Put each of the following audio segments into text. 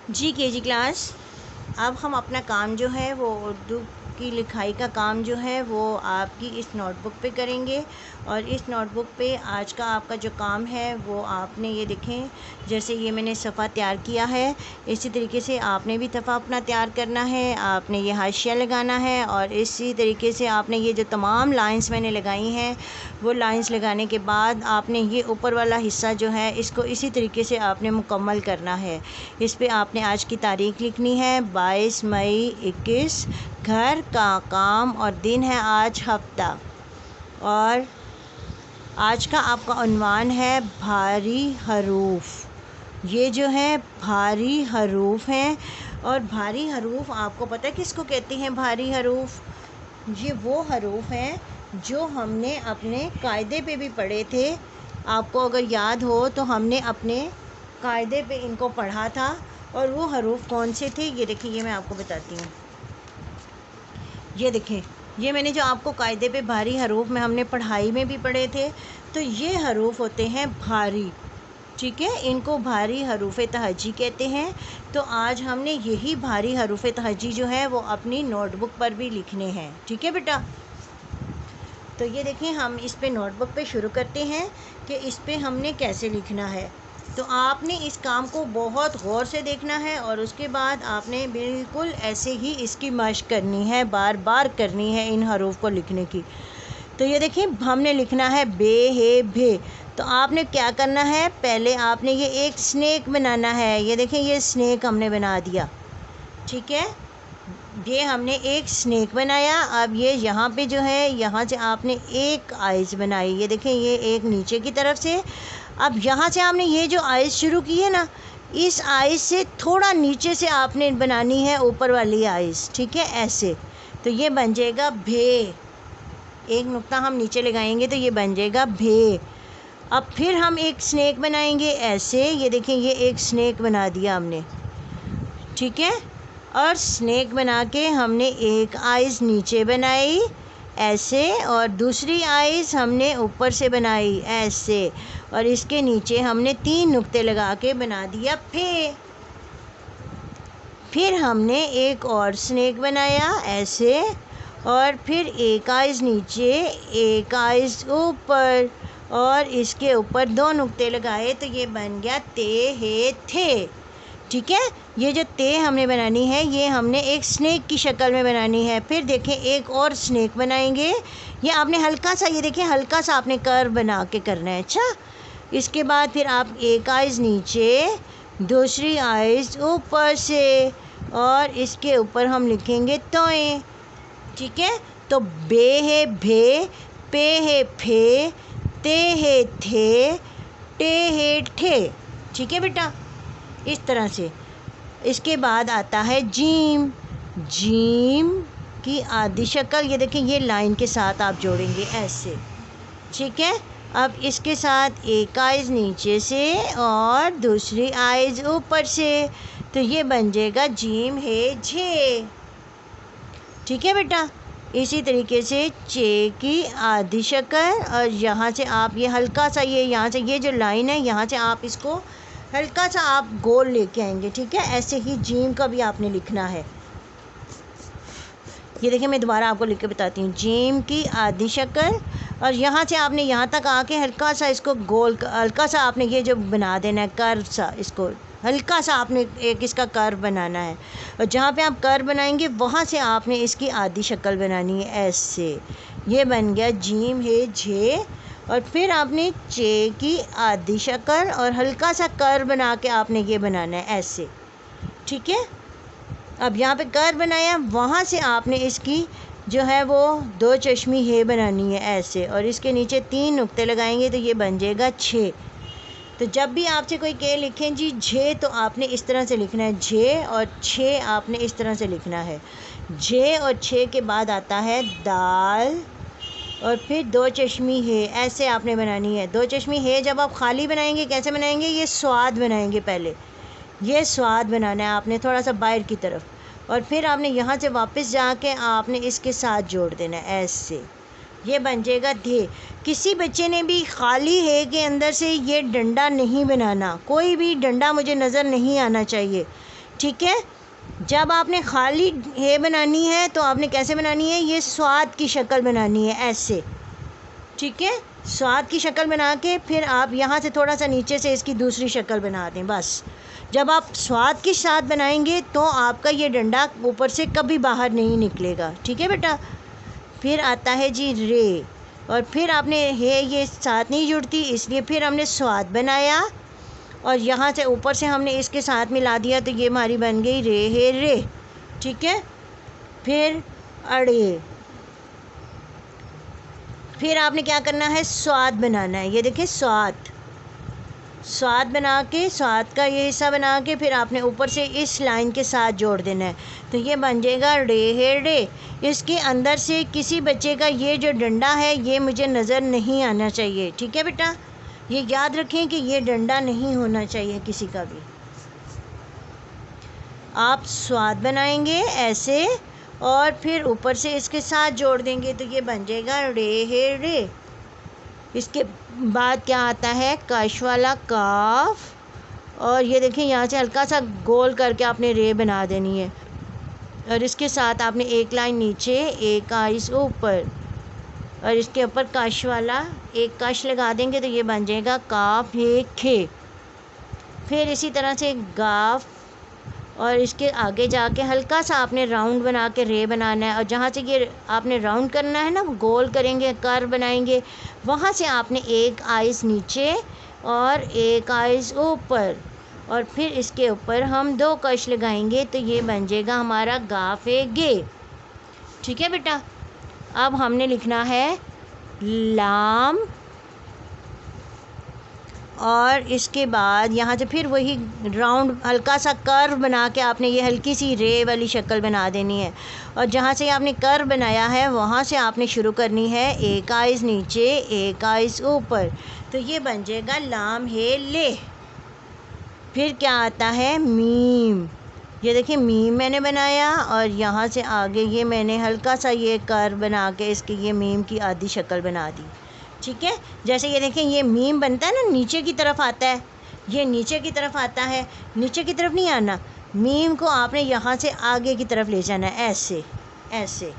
जी KG class. अब हम अपना काम जो है वो उर्दू की लिखाई का काम जो है वो आपकी इस नोटबुक पे करेंगे। और इस नोटबुक पे आज का आपका जो काम है वो आपने ये देखें, जैसे ये मैंने सफ़ा तैयार किया है, इसी तरीके से आपने भी सफ़ा अपना तैयार करना है। आपने ये हाशिया लगाना है और इसी तरीके से आपने ये जो तमाम लाइंस मैंने लगाई हैं वो लाइंस लगाने के बाद आपने ये ऊपर वाला हिस्सा जो है इसको इसी तरीके से आपने मुकम्मल करना है। इस पे आपने आज की तारीख़ लिखनी है 22 मई 21, घर का काम और दिन है आज हफ्ता। और आज का आपका उन्वान है भारी हरूफ। ये जो है भारी हरूफ हैं। और भारी हरूफ आपको पता है किसको कहते हैं? भारी हरूफ ये वो हरूफ हैं जो हमने अपने कायदे पे भी पढ़े थे। आपको अगर याद हो तो हमने अपने कायदे पे इनको पढ़ा था। और वो हरूफ कौन से थे ये देखिए, ये मैं आपको बताती हूँ। ये देखें, ये मैंने जो आपको कायदे पे भारी हरूफ में हमने पढ़ाई में भी पढ़े थे, तो ये हरूफ होते हैं भारी। ठीक है, इनको भारी हरूफ तहजी कहते हैं। तो आज हमने यही भारी हरूफ तहजी जो है वो अपनी नोटबुक पर भी लिखने हैं। ठीक है बेटा, तो ये देखें हम इस पे नोटबुक पे शुरू करते हैं कि इस पे हमने कैसे लिखना है। तो आपने इस काम को बहुत गौर से देखना है और उसके बाद आपने बिल्कुल ऐसे ही इसकी मशक करनी है, बार बार करनी है इन हरूफ को लिखने की। तो ये देखिए हमने लिखना है बे हे भे। तो आपने क्या करना है, पहले आपने ये एक स्नेक बनाना है। ये देखें ये स्नेक हमने बना दिया। ठीक है, ये हमने एक स्नेक बनाया। अब ये यहाँ पे जो है यहाँ से आपने एक आइज़ बनाई। ये देखें ये एक नीचे की तरफ से। अब यहाँ से आपने ये जो आइज़ शुरू की है ना, इस आइज़ से थोड़ा नीचे से आपने बनानी है ऊपर वाली आइज़। ठीक है, ऐसे। तो ये बन जाएगा भे। एक नुक्ता हम नीचे लगाएंगे तो ये बन जाएगा भे। अब फिर हम एक स्नेक बनाएंगे ऐसे। ये देखें ये एक स्नेक बना दिया हमने। ठीक है, और स्नेक बना के हमने एक आइज़ नीचे बनाई ऐसे और दूसरी आइज़ हमने ऊपर से बनाई ऐसे। और इसके नीचे हमने 3 नुक्ते लगा के बना दिया फे। फिर हमने एक और स्नेक बनाया ऐसे और फिर एक आइज़ नीचे एक आइज़ ऊपर और इसके ऊपर 2 नुक्ते लगाए तो ये बन गया ते हे थे। ठीक है, ये जो ते हमने बनानी है ये हमने एक स्नेक की शक्ल में बनानी है। फिर देखें एक और स्नेक बनाएंगे। ये आपने हल्का सा, ये देखें हल्का सा आपने कर्व बना के करना है। अच्छा, इसके बाद फिर आप एक आइज़ नीचे दूसरी आइज़ ऊपर से और इसके ऊपर हम लिखेंगे तोए। ठीक है, तो बे है भे, पे है फे, ते है थे, टे है ठे। ठीक है बेटा, इस तरह से। इसके बाद आता है जीम। जीम की आधी शक्ल ये देखें ये लाइन के साथ आप जोड़ेंगे ऐसे। ठीक है, अब इसके साथ एक आइज़ नीचे से और दूसरी आइज़ ऊपर से तो ये बन जाएगा जीम है झे। ठीक है बेटा, इसी तरीके से चे की आधी शक्ल और यहाँ से आप ये हल्का सा ये यहाँ से ये जो लाइन है यहाँ से आप इसको हल्का सा आप गोल लेके आएंगे। ठीक है, ऐसे ही जीम का भी आपने लिखना है। ये देखिए मैं दोबारा आपको लिख के बताती हूँ। जीम की आधी शक्ल और यहाँ से आपने यहाँ तक आके हल्का सा इसको गोल, हल्का सा आपने ये जो बना देना है कर्व सा, इसको हल्का सा आपने एक इसका कर्व बनाना है। और जहाँ पे आप कर्व बनाएंगे वहाँ से आपने इसकी आधी शक्ल बनानी है ऐसे। ये बन गया जीम है झे। और फिर आपने चे की आधी शक्ल और हल्का सा कर्व बना के आपने ये बनाना है ऐसे। ठीक है, अब यहाँ पे कर्व बनाया, वहाँ से आपने इसकी जो है वो 2 चश्मी है बनानी है ऐसे और इसके नीचे 3 नुक्ते लगाएंगे तो ये बन जाएगा छे। तो जब भी आपसे कोई कहे लिखें जी झे तो आपने इस तरह से लिखना है झे और छे आपने इस तरह से लिखना है। झे और छे के बाद आता है दाल और फिर 2 चश्मी है ऐसे आपने बनानी है। 2 चश्मी है जब आप खाली बनाएंगे कैसे बनाएंगे, ये स्वाद बनाएंगे। पहले ये स्वाद बनाना है आपने थोड़ा सा बाहर की तरफ और फिर आपने यहाँ से वापस जाके आपने इसके साथ जोड़ देना है ऐसे। ये बन जाएगा धे। किसी बच्चे ने भी खाली है के अंदर से ये डंडा नहीं बनाना, कोई भी डंडा मुझे नज़र नहीं आना चाहिए। ठीक है। जब आपने खाली हे बनानी है तो आपने कैसे बनानी है, ये स्वाद की शक्ल बनानी है ऐसे, ठीक है। स्वाद की शक्ल बना के फिर आप यहाँ से थोड़ा सा नीचे से इसकी दूसरी शक्ल बना दें बस। जब आप स्वाद के साथ बनाएंगे तो आपका ये डंडा ऊपर से कभी बाहर नहीं निकलेगा, ठीक है बेटा। फिर आता है जी रे, और फिर आपने हे ये साथ नहीं जुड़ती, इसलिए फिर हमने स्वाद बनाया और यहाँ से ऊपर से हमने इसके साथ मिला दिया, तो ये हमारी बन गई रे हे रे, ठीक है। फिर अड़े, फिर आपने क्या करना है, स्वाद बनाना है। ये देखिए स्वाद बना के, स्वाद का ये हिस्सा बना के फिर आपने ऊपर से इस लाइन के साथ जोड़ देना है, तो ये बन जाएगा रे हे रे। इसके अंदर से किसी बच्चे का ये जो डंडा है ये मुझे नज़र नहीं आना चाहिए, ठीक है बेटा। ये याद रखें कि ये डंडा नहीं होना चाहिए किसी का भी। आप स्वाद बनाएंगे ऐसे और फिर ऊपर से इसके साथ जोड़ देंगे, तो ये बन जाएगा रे हे रे। इसके बाद क्या आता है, कश वाला काफ, और ये देखिए यहाँ से हल्का सा गोल करके आपने रे बना देनी है, और इसके साथ आपने एक लाइन नीचे, एक आइस ऊपर, और इसके ऊपर कश वाला एक कश लगा देंगे, तो ये बन जाएगा काफ हे खे। फिर इसी तरह से गाफ, और इसके आगे जाके हल्का सा आपने राउंड बना के रे बनाना है, और जहाँ से ये आपने राउंड करना है ना, गोल करेंगे, कर बनाएंगे, वहाँ से आपने एक आइस नीचे और एक आइस ऊपर, और फिर इसके ऊपर हम 2 कश लगाएंगे, तो ये बन जाएगा हमारा गाफे गे, ठीक है बेटा। अब हमने लिखना है लाम, और इसके बाद यहाँ से फिर वही राउंड हल्का सा कर्व बना के आपने ये हल्की सी रे वाली शक्ल बना देनी है, और जहाँ से आपने कर्व बनाया है वहाँ से आपने शुरू करनी है, एक आइस नीचे एक आइस ऊपर, तो ये बन जाएगा लाम हे ले। फिर क्या आता है मीम, ये देखिए मीम मैंने बनाया, और यहाँ से आगे ये मैंने हल्का सा ये कर्व बना के इसकी ये मीम की आधी शक्ल बना दी, ठीक है। जैसे ये देखें ये मीम बनता है ना, नीचे की तरफ आता है, ये नीचे की तरफ आता है, नीचे की तरफ नहीं आना, मीम को आपने यहाँ से आगे की तरफ ले जाना है, ऐसे ऐसे।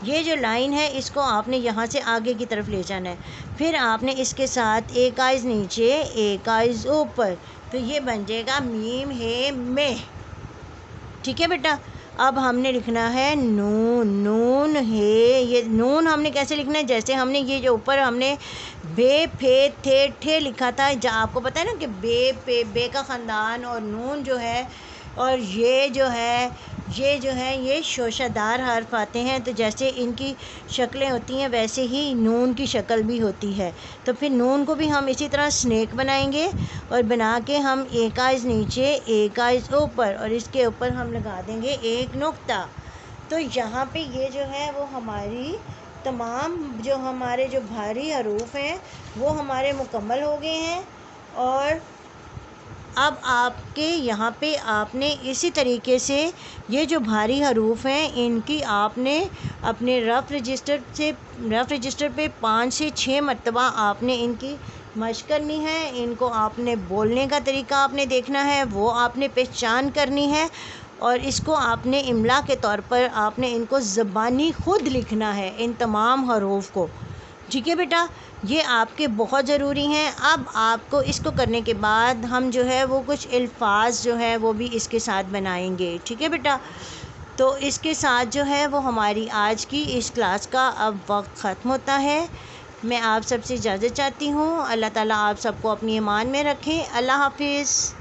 ये जो लाइन है इसको आपने यहाँ से आगे की तरफ ले जाना है, फिर आपने इसके साथ एक आइज़ नीचे एक आइज़ ऊपर, तो ये बन जाएगा मीम हे में, ठीक है बेटा। अब हमने लिखना है नून, नून हे, ये नून हमने कैसे लिखना है, जैसे हमने ये जो ऊपर हमने बे फे थे ठे लिखा था, जहाँ आपको पता है ना कि बे पे बे का ख़ानदान, और नून जो है और ये जो है ये शोशादार हर्फ आते हैं, तो जैसे इनकी शक्लें होती हैं वैसे ही नून की शक्ल भी होती है। तो फिर नून को भी हम इसी तरह स्नेक बनाएंगे, और बना के हम एक आइज़ नीचे एक आइज़ ऊपर, और इसके ऊपर हम लगा देंगे एक नुक्ता। तो यहाँ पे ये जो है वो हमारी तमाम जो हमारे जो भारी हरूफ हैं वो हमारे मुकम्मल हो गए हैं। और अब आपके यहाँ पे आपने इसी तरीके से ये जो भारी हरूफ हैं इनकी आपने अपने रफ़ रजिस्टर पे 5 से 6 मरतबा आपने इनकी मशक़ करनी है। इनको आपने बोलने का तरीका आपने देखना है, वो आपने पहचान करनी है, और इसको आपने इमला के तौर पर आपने इनको ज़बानी ख़ुद लिखना है, इन तमाम हरूफ को, ठीक है बेटा। ये आपके बहुत ज़रूरी हैं। अब आपको इसको करने के बाद हम जो है वो कुछ अल्फाज जो है वो भी इसके साथ बनाएंगे, ठीक है बेटा। तो इसके साथ जो है वो हमारी आज की इस क्लास का अब वक्त ख़त्म होता है। मैं आप सबसे इजाज़त चाहती हूँ। अल्लाह ताला आप सबको अपनी ईमान में रखें। अल्लाह हाफिज़।